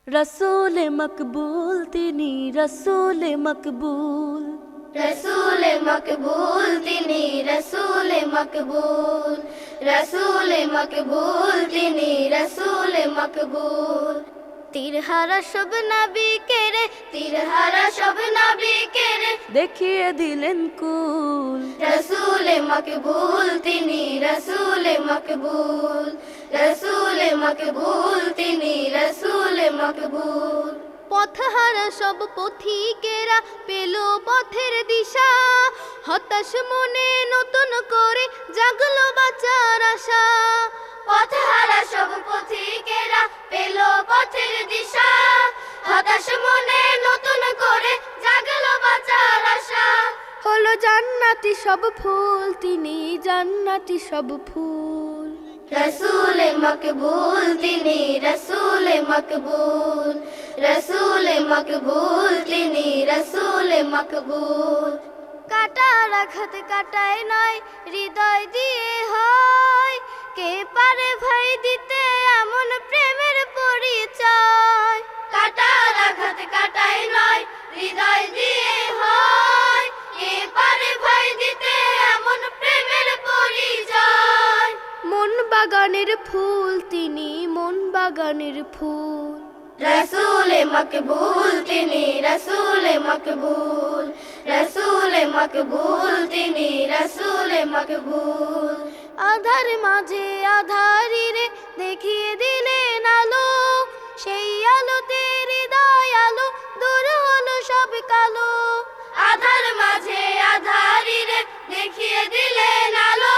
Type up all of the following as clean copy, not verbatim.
रसूल मकबूल तिनी रसूल मकबूल रसूल मकबूल तिनी रसूल मकबूल रसूल मकबूल तिनी रसूल मकबूल तीरहारा सब नबी केरे तीरहारा सब नबी केरे देखिए दिलेन कुल रसूल मकबूल तिनी रसूल मकबूल रसूल मकबूल तिनी रसूल मकबूल পথহারা সব পথিকেরা পেল পথের দিশা হতাশ মনে নতুন করে জাগলো বাঁচার আশা পথহারা সব পথিকেরা পেল পথের দিশা হতাশ মনে নতুন করে জাগলো বাঁচার আশা হলো জান্নাতি সব ফুল তিনি জান্নাতি সব ফুল रसूल मकबूल तिनी रसूल मकबूल रसूल मकबूल तिनी रसूल मकबूल কাটার আঘাত কাটায় নয় হৃদয় দিয়ে হয় কে পারে ভাই দিতে এমন প্রেমের পরিচয় কাটার আঘাত কাটায় নয় হৃদয় দিয়ে হয় কে পারে ভাই দিতে এমন প্রেমের পরিচয় মন বাগানের ফুল তিনি মন বাগানের ফুল रसूल मकबूल तिनी रसूल मकबूल रसूल मकबूल तिनी रसूल मकबूल আধার মাঝে আধারি রে দেখিয়ে দিলেন আলো সেই আলোতে হৃদয় আলো দূর হলো সব কালো আধার মাঝে আধারি রে দেখিয়ে দিলেন আলো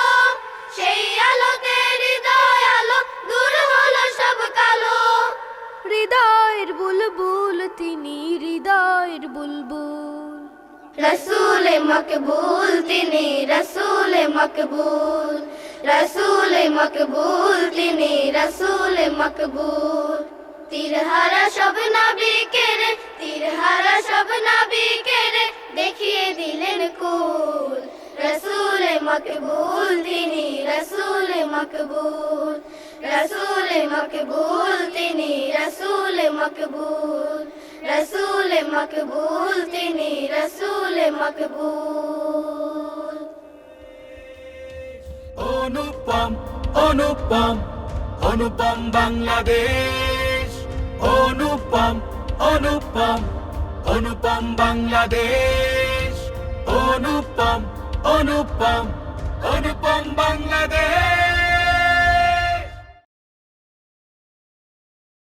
সেই আলোতে হৃদয় আলো দূর হলো সব কালো হৃদয়ের বুলবুল তিনি হৃদয়ের বুলবুল रसूल मकबूल तिनी रसूल मकबूल रसूल मकबूल तिनी रसूल मकबूल तीरहारा सब नबी केरे तीरहारा सब नबी केरे देखिए दिलेन कुल रसूल मकबूल तिनी रसूल मकबूल रसूल मकबूल तिनी रसूल मकबूल रसूल मकबूल तिनी रसूल मकबूल অনুপম অনুপম অনুপম বাংলাদেশ অনুপম অনুপম অনুপম বাংলাদেশ অনুপম অনুপম অনুপম বাংলাদেশ